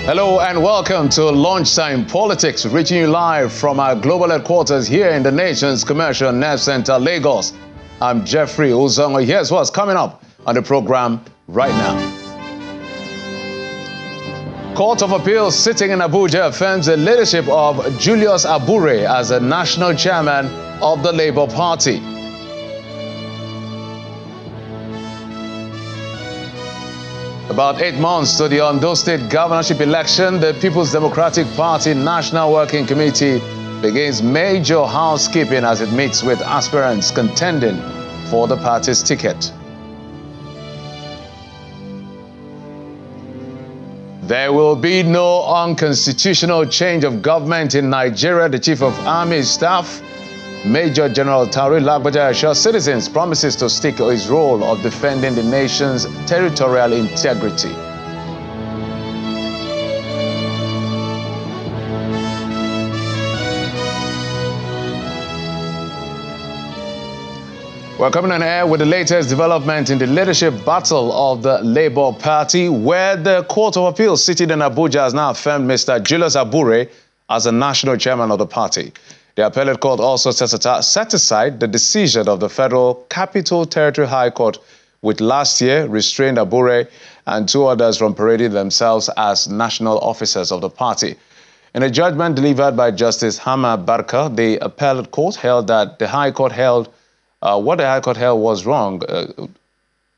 Hello and welcome to Lunchtime Politics, reaching you live from our global headquarters here in the nation's commercial nerve center, Lagos. I'm Jeffrey Uzongo. Here's what's coming up on the program right now. Court of Appeals sitting in Abuja affirms the leadership of Julius Abure as the national chairman of the Labour Party. About 8 months to the Ondo State governorship election, the People's Democratic Party National Working Committee begins major housekeeping as it meets with aspirants contending for the party's ticket. There will be no unconstitutional change of government in Nigeria, the Chief of Army Staff, Major General Tauri Lagbaja, assures citizens promises to stick to his role of defending the nation's territorial integrity. We're coming on air with the latest development in the leadership battle of the Labour Party, where the Court of Appeals sitting in Abuja has now affirmed Mr. Julius Abure as the national chairman of the party. The appellate court also set aside the decision of the Federal Capital Territory High Court, which last year restrained Abure and 2 others from parading themselves as national officers of the party. In a judgment delivered by Justice Hama Barka, the appellate court held that the High Court held what the High Court held was wrong.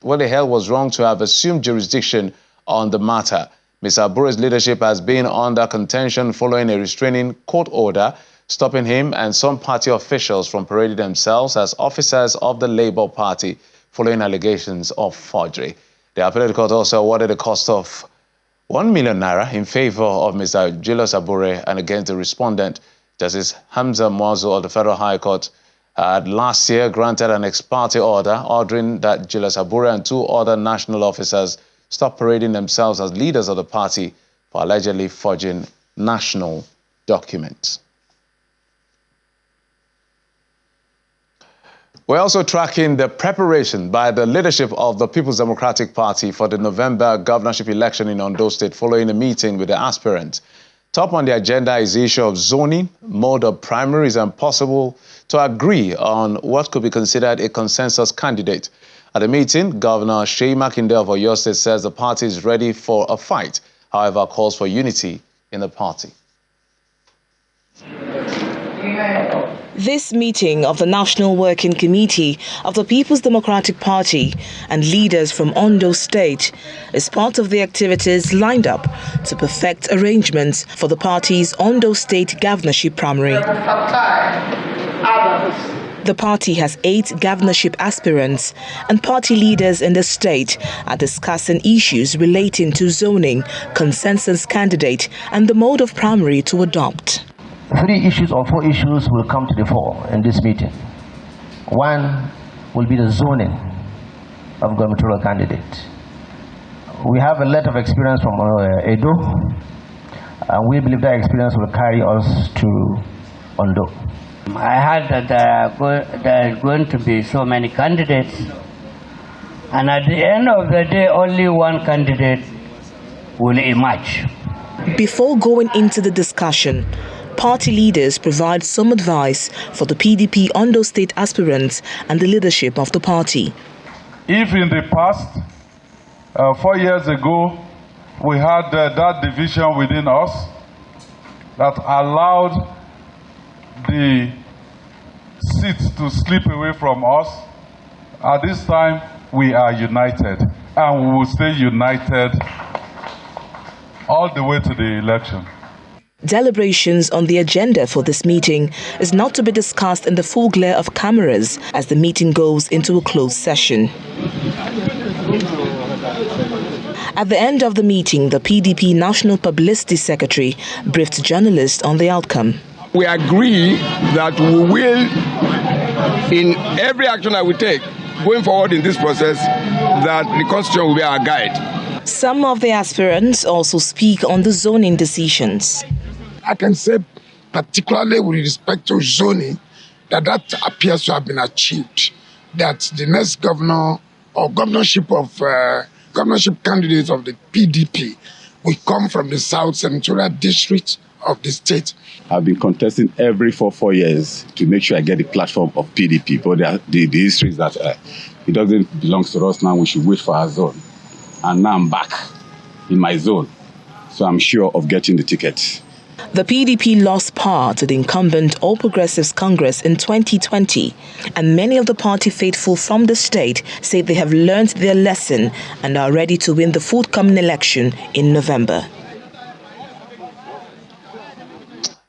What they held was wrong to have assumed jurisdiction on the matter. Mr. Abure's leadership has been under contention following a restraining court order stopping him and some party officials from parading themselves as officers of the Labour Party following allegations of forgery. The appellate court also awarded a cost of 1 million naira in favor of Mr. Julius Abure and against the respondent. Justice Hamza Mwazu of the Federal High Court had last year granted an ex parte order ordering that Julius Abure and 2 other national officers stop parading themselves as leaders of the party for allegedly forging national documents. We're also tracking the preparation by the leadership of the People's Democratic Party for the November governorship election in Ondo State following a meeting with the aspirants. Top on the agenda is the issue of zoning, mode of primaries, and possible to agree on what could be considered a consensus candidate. At the meeting, Governor Seyi Makinde of Oyo State says the party is ready for a fight, however, calls for unity in the party. This meeting of the National Working Committee of the People's Democratic Party and leaders from Ondo State is part of the activities lined up to perfect arrangements for the party's Ondo State governorship primary. The party has 8 governorship aspirants, and party leaders in the state are discussing issues relating to zoning, consensus candidate, and the mode of primary to adopt. 3 issues or 4 issues will come to the fore in this meeting. One will be the zoning of gubernatorial candidate. We have a lot of experience from Edo, and we believe that experience will carry us to Ondo. I heard that there are going to be so many candidates, and at the end of the day, only one candidate will emerge. Before going into the discussion, party leaders provide some advice for the PDP Ondo State aspirants and the leadership of the party. If in the past, 4 years ago, we had that division within us that allowed the seats to slip away from us, at this time we are united, and we will stay united all the way to the election. Deliberations on the agenda for this meeting is not to be discussed in the full glare of cameras as the meeting goes into a closed session. At the end of the meeting, the PDP National Publicity Secretary briefed journalists on the outcome. We agree that we will, in every action that we take going forward in this process, that the Constitution will be our guide. Some of the aspirants also speak on the zoning decisions. I can say, particularly with respect to zoning, that appears to have been achieved. That the next governor or governorship candidates of the PDP We come from the South Senatorial District of the state. I've been contesting every 4 years to make sure I get the platform of PDP. But the history is that it doesn't belong to us now. We should wait for our zone. And now I'm back in my zone. So I'm sure of getting the ticket. The PDP lost power to the incumbent All Progressives Congress in 2020, and many of the party faithful from the state say they have learned their lesson and are ready to win the forthcoming election in November.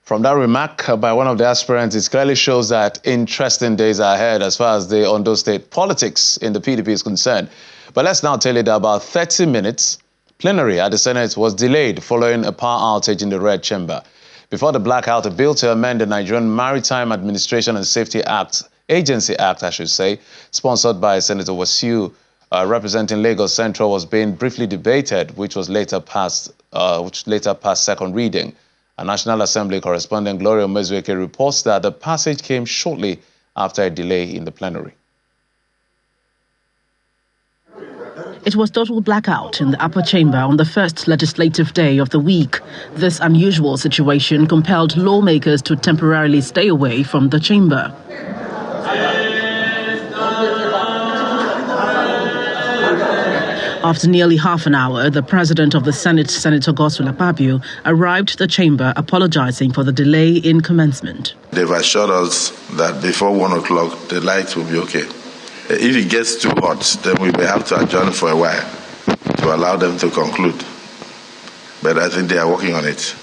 From that remark by one of the aspirants, it clearly shows that interesting days are ahead as far as the Ondo state politics in the PDP is concerned. But let's now tell you that about 30 minutes, plenary at the Senate was delayed following a power outage in the Red Chamber. Before the blackout, a bill to amend the Nigerian Maritime Administration and Safety Act, Agency Act, I should say, sponsored by Senator Wasiu, representing Lagos Central, was being briefly debated, which later passed second reading. A National Assembly correspondent, Gloria Omezueke, reports that the passage came shortly after a delay in the plenary. It was total blackout in the upper chamber on the first legislative day of the week. This unusual situation compelled lawmakers to temporarily stay away from the chamber. After nearly half an hour, the president of the Senate, Senator Abure, arrived at the chamber apologizing for the delay in commencement. They've assured us that before 1 o'clock, the lights will be okay. If it gets too hot, then we may have to adjourn for a while to allow them to conclude. But I think they are working on it.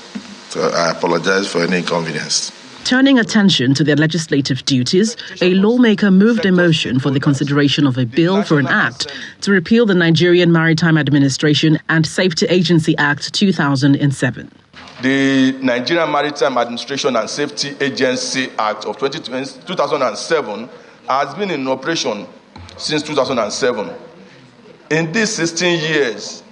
So I apologize for any inconvenience. Turning attention to their legislative duties, a lawmaker moved a motion for the consideration of a bill for an act to repeal the Nigerian Maritime Administration and Safety Agency Act 2007. The Nigerian Maritime Administration and Safety Agency Act of 2007 has been in operation since 2007. In these 16 years,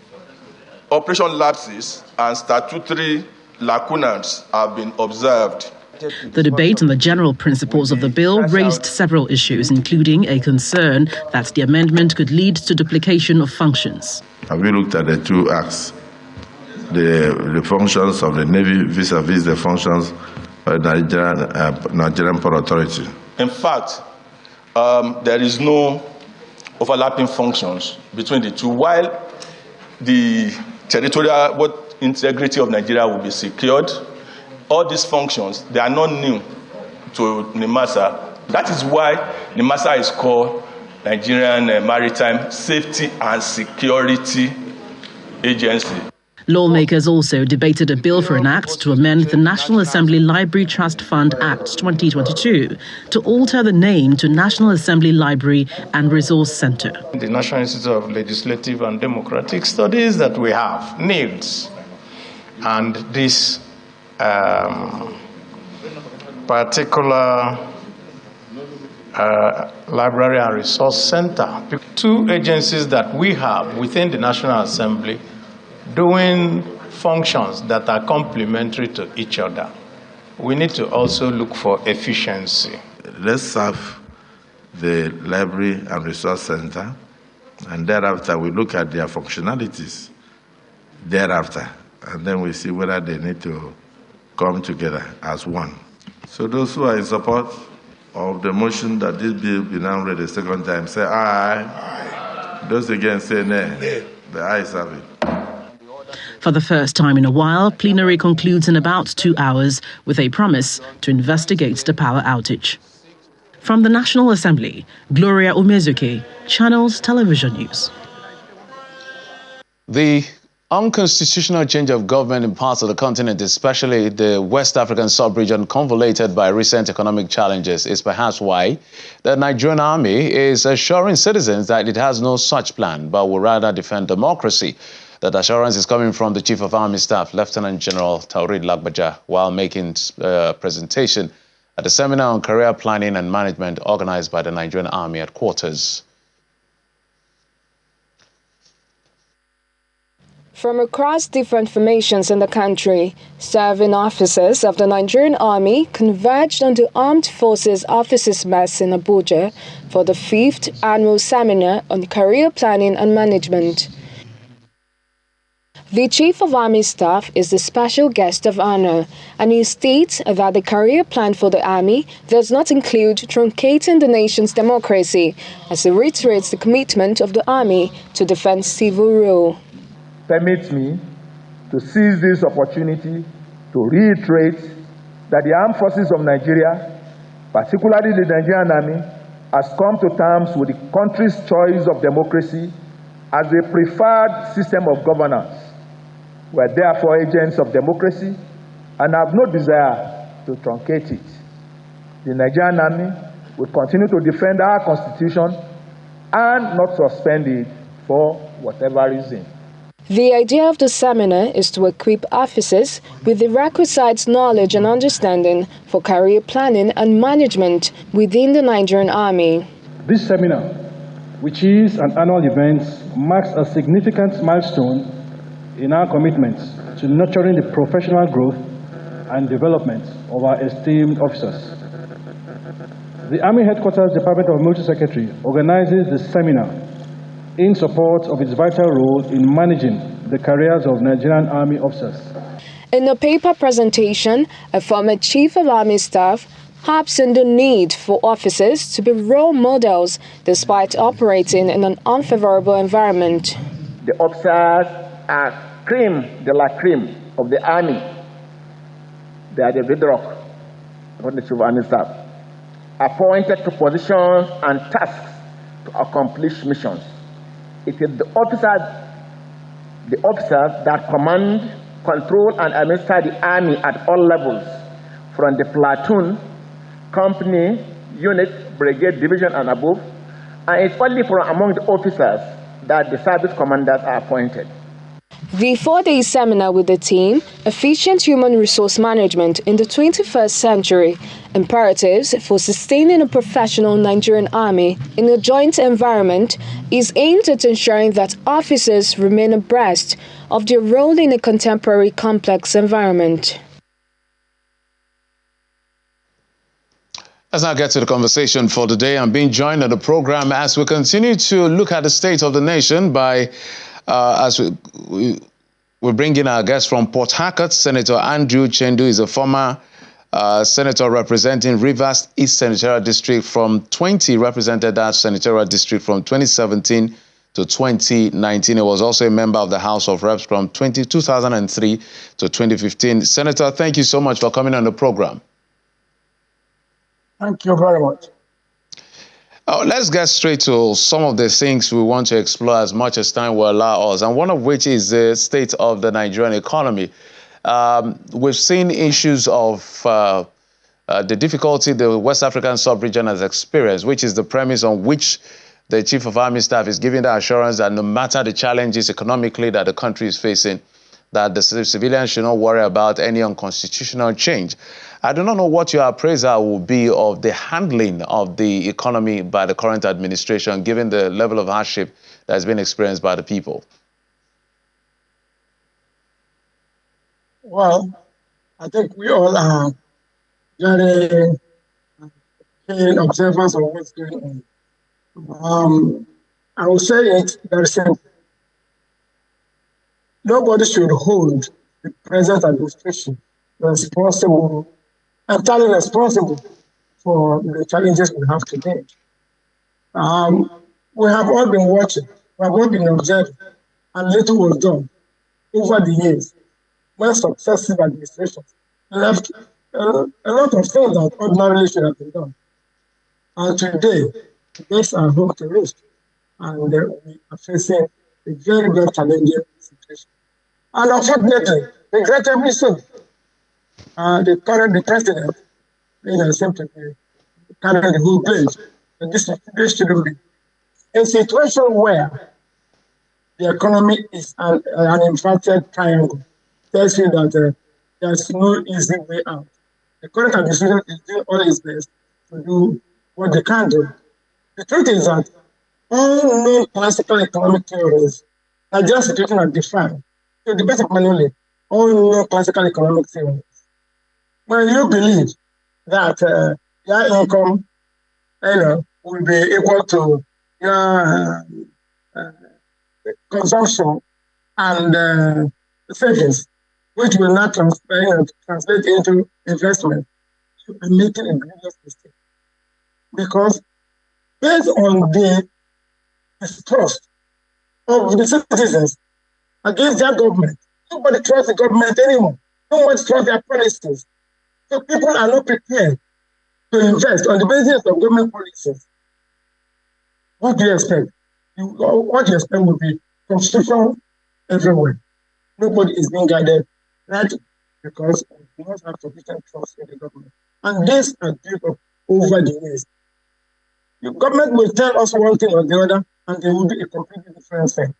operation lapses and statutory lacunas have been observed. The debate on the general principles of the bill raised several issues, including a concern that the amendment could lead to duplication of functions. Have we looked at the two acts? The functions of the Navy vis-a-vis the functions of the Nigerian Port Authority? In fact, there is no overlapping functions between the two, while the territorial integrity of Nigeria will be secured. All these functions, they are not new to NIMASA. That is why NIMASA is called Nigerian Maritime Safety and Security Agency. Lawmakers also debated a bill for an act to amend the National Assembly Library Trust Fund Act 2022 to alter the name to National Assembly Library and Resource Center. The National Institute of Legislative and Democratic Studies that we have needs, and this particular Library and Resource Center, two agencies that we have within the National Assembly doing functions that are complementary to each other. We need to also look for efficiency. Let's serve the Library and Resource Center, and thereafter we look at their functionalities thereafter, and then we see whether they need to come together as one. So those who are in support of the motion that this bill be now read a second time, say aye. Aye. Those against say nay. The ayes have it. For the first time in a while, plenary concludes in about 2 hours with a promise to investigate the power outage. From the National Assembly, Gloria Omezueke, Channels Television News. The unconstitutional change of government in parts of the continent, especially the West African sub-region convoluted by recent economic challenges, is perhaps why the Nigerian Army is assuring citizens that it has no such plan, but will rather defend democracy. That assurance is coming from the Chief of Army Staff, Lieutenant General Taoreed Lagbaja, while making a presentation at a seminar on career planning and management organized by the Nigerian Army headquarters. From across different formations in the country, serving officers of the Nigerian Army converged on the Armed Forces Officers' Mess in Abuja for the 5th annual seminar on career planning and management. The Chief of Army Staff is the special guest of honor, and he states that the career plan for the Army does not include truncating the nation's democracy, as he reiterates the commitment of the Army to defend civil rule. Permit me to seize this opportunity to reiterate that the armed forces of Nigeria, particularly the Nigerian Army, has come to terms with the country's choice of democracy as a preferred system of governance. We are therefore agents of democracy and have no desire to truncate it. The Nigerian Army will continue to defend our constitution and not suspend it for whatever reason. The idea of the seminar is to equip officers with the requisite knowledge and understanding for career planning and management within the Nigerian Army. This seminar, which is an annual event, marks a significant milestone in our commitment to nurturing the professional growth and development of our esteemed officers. The Army Headquarters Department of Military Secretary organizes the seminar in support of its vital role in managing the careers of Nigerian Army officers. In a paper presentation, a former Chief of Army Staff harps on the need for officers to be role models despite operating in an unfavorable environment. The officers are cream de la creme of the Army. They are the bedrock of the Chief of Army Staff, appointed to positions and tasks to accomplish missions. It is the officers that command, control, and administer the Army at all levels, from the platoon, company, unit, brigade, division, and above. And it's only from among the officers that the service commanders are appointed. The 4-day seminar with the theme, Efficient Human Resource Management in the 21st Century, Imperatives for Sustaining a Professional Nigerian Army in a Joint Environment, is aimed at ensuring that officers remain abreast of their role in a contemporary complex environment. Let's now get to the conversation for today. I'm being joined on the program as we continue to look at the state of the nation by we bring in our guest from Port Harcourt. Senator Andrew Chendu is a former senator representing Rivers East Senatorial District represented that senatorial district from 2017 to 2019. He was also a member of the House of Reps from 2003 to 2015. Senator, thank you so much for coming on the program. Thank you very much. Let's get straight to some of the things we want to explore as much as time will allow us, and one of which is the state of the Nigerian economy. We've seen issues of the difficulty the West African sub-region has experienced, which is the premise on which the Chief of Army Staff is giving the assurance that no matter the challenges economically that the country is facing, that the civilians should not worry about any unconstitutional change. I do not know what your appraisal will be of the handling of the economy by the current administration, given the level of hardship that has been experienced by the people. Well, I think we all are very keen observers of what's going on. I will say it very simply. Nobody should hold the present administration entirely responsible for the challenges we have today. We have all been watching, we have all been observing, and little was done over the years when successive administrations left a lot of things that ordinarily should have been done. And today, these are home to roost, and we are facing a very, very challenging situation. And unfortunately, regrettably so, the president, seems to be carrying the whole place. And this should be a situation where the economy is an inverted triangle. Tells you that there's no easy way out. The current administration is doing all its best to do what they can do. The truth is that all non-classical economic theories are just situations are defined. To the best of my knowledge, all non-classical economic theories. When you believe that your income, will be equal to your consumption, and savings, which will not translate into investment, you are making a grievous mistake. Because based on the distrust of the citizens against their government, nobody trusts the government anymore. Nobody trusts their policies. So people are not prepared to invest on the basis of government policies. What do you expect? What you expect will be construction everywhere. Nobody is being guided right because we do not have sufficient trust in the government. And this has built up over the years. The government will tell us one thing or the other, and there will be a completely different thing.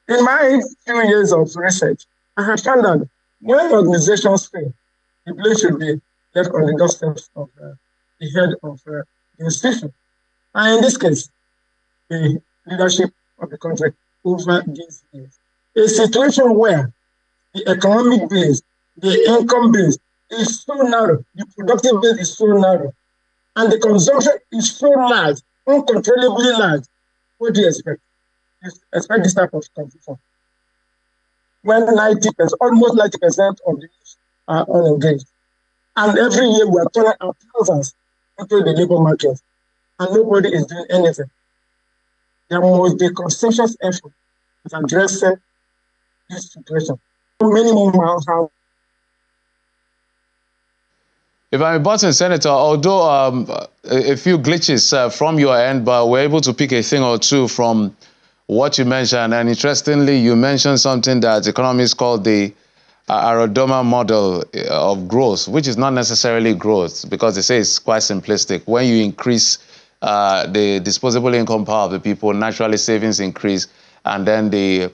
In my few years of research, I have found that when organizations fail, the blame should be left on the doorstep of the head of the institution. And in this case, the leadership of the country over these years. A situation where the economic base, the income base is so narrow, the productive base is so narrow, and the consumption is so large, uncontrollably large. What do you expect? You expect this type of confusion. When 90%, almost 90% of the youth are unengaged. And every year we are turning our thousands into the labor market, and nobody is doing anything. There must be conscientious effort in addressing this situation. Many more have. If I'm button, Senator, although a few glitches from your end, but we're able to pick a thing or two from what you mentioned. And interestingly, you mentioned something that economists call the Arodoma model of growth, which is not necessarily growth because they say it's quite simplistic. When you increase the disposable income power of the people, naturally savings increase, and then the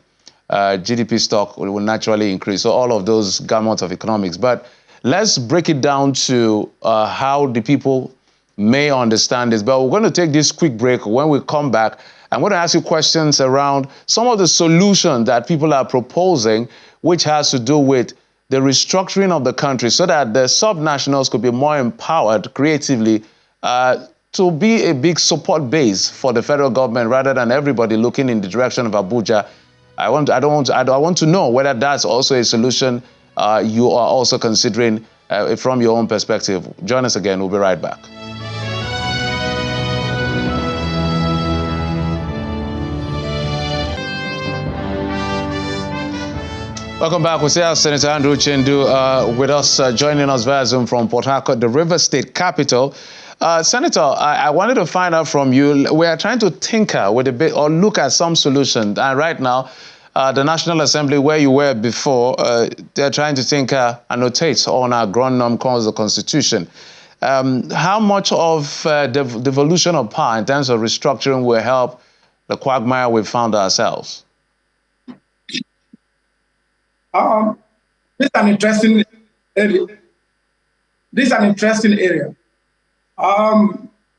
GDP stock will naturally increase. So all of those gamut of economics. But let's break it down to how the people may understand this. But we're going to take this quick break. When we come back, I'm going to ask you questions around some of the solutions that people are proposing, which has to do with the restructuring of the country so that the subnationals could be more empowered creatively to be a big support base for the federal government rather than everybody looking in the direction of Abuja. I want to know whether that's also a solution you are also considering from your own perspective. Join us again. We'll be right back. Welcome back. We still have Senator Andrew Chendu with us, joining us via Zoom from Port Harcourt, the River State capital. Senator, I wanted to find out from you, we are trying to tinker with a bit or look at some solution. And right now, the National Assembly, where you were before, they're trying to tinker, annotate on our ground norm called the Constitution. How much of the devolution of power in terms of restructuring will help the quagmire we've found ourselves? This is an interesting area.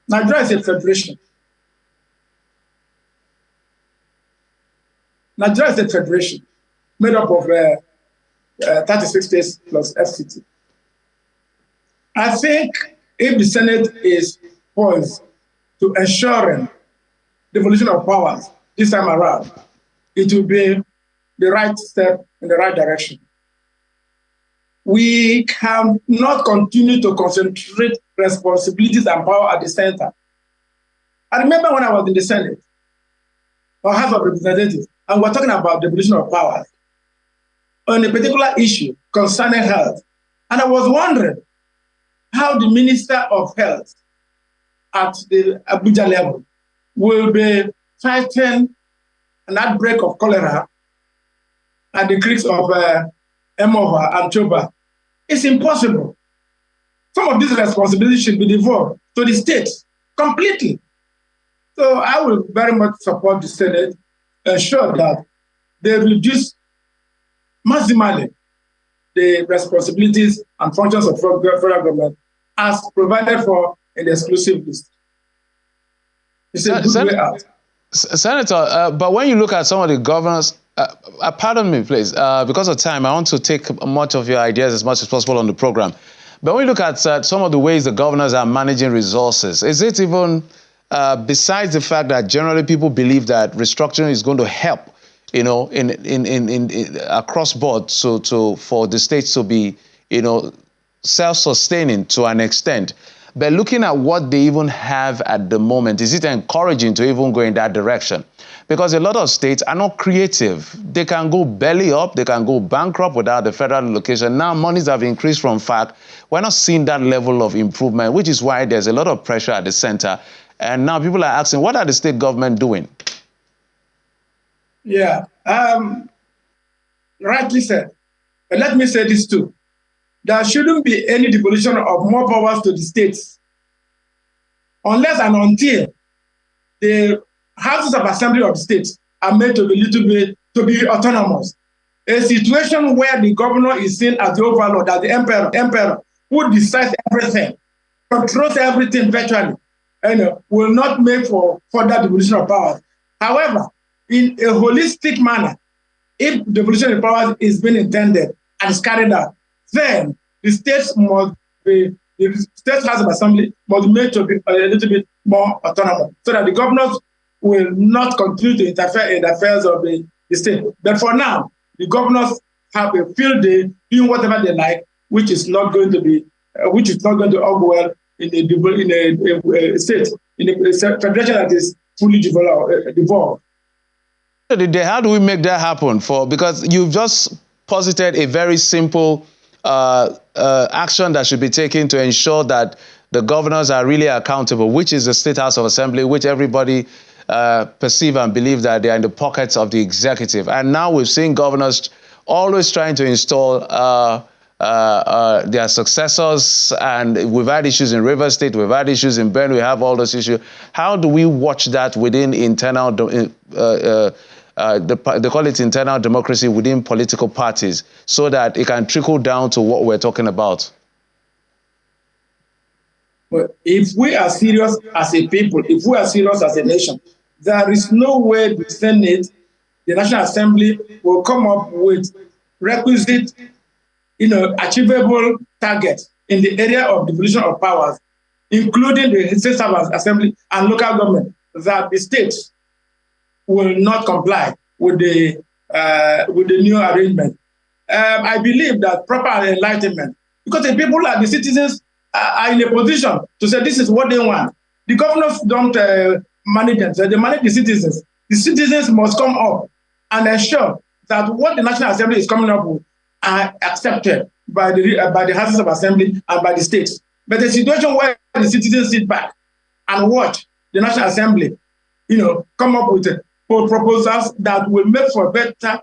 Nigeria is a federation. Nigeria is a federation made up of 36 states plus FCT. I think if the Senate is poised to ensuring devolution of powers this time around, it will be the right step in the right direction. We cannot continue to concentrate responsibilities and power at the center. I remember when I was in the Senate or House of Representatives, and we're talking about devolution of powers on a particular issue concerning health. And I was wondering how the Minister of Health at the Abuja level will be fighting an outbreak of cholera at the creeks of Emova and Choba. It's impossible. Some of these responsibilities should be devolved to the states completely. So I will very much support the Senate, ensure that they reduce maximally the responsibilities and functions of federal government as provided for in the exclusive list. It's a good way out. Senator, but when you look at some of the governors, pardon me, please, because of time, I want to take much of your ideas as much as possible on the program. But when you look at some of the ways the governors are managing resources, is it even, besides the fact that generally people believe that restructuring is going to help across board, for the states to be, self-sustaining to an extent. But looking at what they even have at the moment, is it encouraging to even go in that direction? Because a lot of states are not creative. They can go belly up, they can go bankrupt without the federal allocation. Now monies have increased from FAC. We're not seeing that level of improvement, which is why there's a lot of pressure at the center. And now people are asking, what are the state government doing? Yeah, rightly said. But let me say this too. There shouldn't be any devolution of more powers to the states unless and until the houses of assembly of the states are made to be autonomous. A situation where the governor is seen as the overlord, as the emperor who decides everything, controls everything virtually, and will not make for further devolution of powers. However, in a holistic manner, if devolution of powers is being intended and is carried out, then the states the state house of assembly must be made to be a little bit more autonomous, so that the governors will not continue to interfere in the affairs of the state. But for now, the governors have a field day doing whatever they like, which is not going to augur well in a state, in a federation that is fully devolved. How do we make that happen? Because you've just posited a very simple action that should be taken to ensure that the governors are really accountable, which is the State House of Assembly, which everybody perceive and believe that they are in the pockets of the executive. And now we've seen governors always trying to install their successors, and we've had issues in Rivers State, we've had issues in Benue, we have all those issues. How do we watch that within internal, they call it internal democracy within political parties, so that it can trickle down to what we're talking about? Well, if we are serious as a people, if we are serious as a nation, there is no way the Senate, the National Assembly, will come up with requisite, achievable targets in the area of devolution of powers, including the State Assembly and local government, that the states will not comply with the new arrangement. I believe that proper enlightenment, because the people and the citizens are in a position to say this is what they want. The governors don't manage them, so they manage the citizens. The citizens must come up and ensure that what the National Assembly is coming up with are accepted by the houses of assembly and by the states. But the situation where the citizens sit back and watch the National Assembly, come up with proposals that will make for better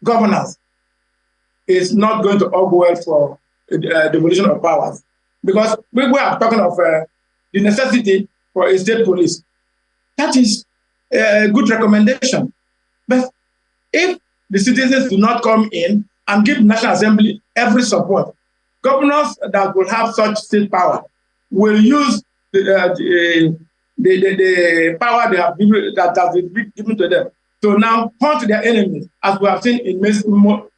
governance is not going to augur well for devolution of powers. Because we are talking of the necessity for a state police. That is a good recommendation. But if the citizens do not come in and give the National Assembly every support, governors that will have such state power will use the power they have that has been given to them to now hunt their enemies, as we have seen in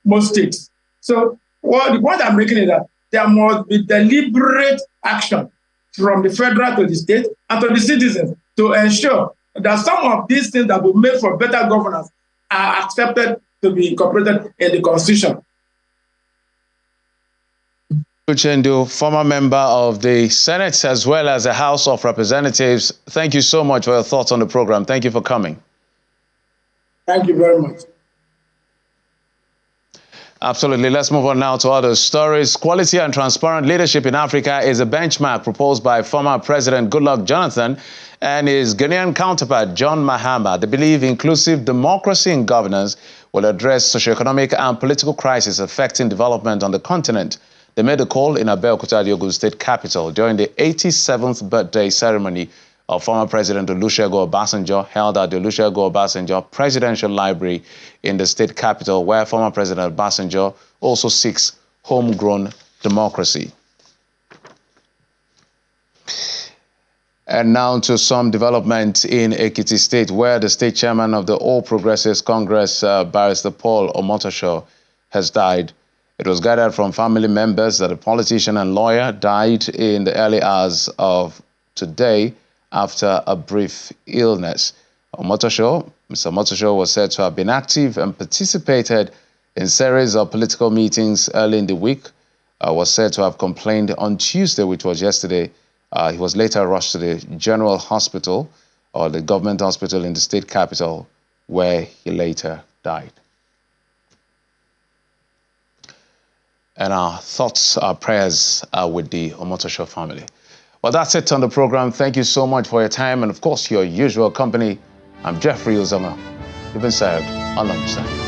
most states. So the point I'm making is that there must be deliberate action from the federal to the state and to the citizens to ensure that some of these things that will make for better governance are accepted to be incorporated in the Constitution. Uchendu, former member of the Senate as well as the House of Representatives, thank you so much for your thoughts on the program. Thank you for coming. Thank you very much. Absolutely. Let's move on now to other stories. Quality and transparent leadership in Africa is a benchmark proposed by former President Goodluck Jonathan and his Ghanaian counterpart, John Mahama. They believe inclusive democracy and governance will address socioeconomic and political crises affecting development on the continent. They made the call in Abeokuta, the Ogun State capital, during the 87th birthday ceremony of former President Olusegun Obasanjo, held at the Olusegun Obasanjo Presidential Library in the state capital, where former President Obasanjo also seeks homegrown democracy. And now to some development in Ekiti State, where the state chairman of the All Progressives Congress, Barrister Paul Omotosho, has died. It was gathered from family members that a politician and lawyer died in the early hours of today after a brief illness. Mr. Omotosho was said to have been active and participated in series of political meetings early in the week. Was said to have complained on Tuesday, which was yesterday. He was later rushed to the General Hospital, or the government hospital in the state capital, where he later died. And our thoughts, our prayers are with the Omotosho family. Well, that's it on the program. Thank you so much for your time and, of course, your usual company. I'm Jeffrey Uzama. You've been served on Lunchtime.